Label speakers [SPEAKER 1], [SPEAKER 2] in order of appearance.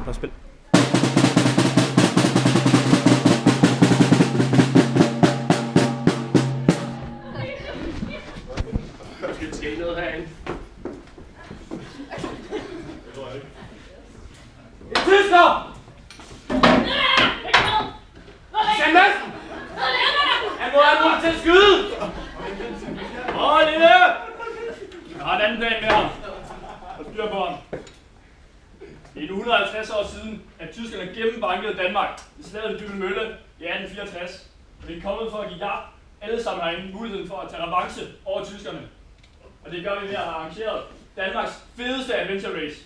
[SPEAKER 1] Bare spil.
[SPEAKER 2] Der skal ske noget herinde. En tysker! Send Madsen! Han må til at skyde! Lille! Jeg har en anden plan med ham. Og styr på ham. Det er 150 år siden, at tyskerne gennembankede Danmark i slaget ved Dybbøl Mølle i 1864. Og det er kommet for at give jer alle sammen herinde muligheden for at tage revanche over tyskerne. Og det gør vi ved at have arrangeret Danmarks fedeste adventure race.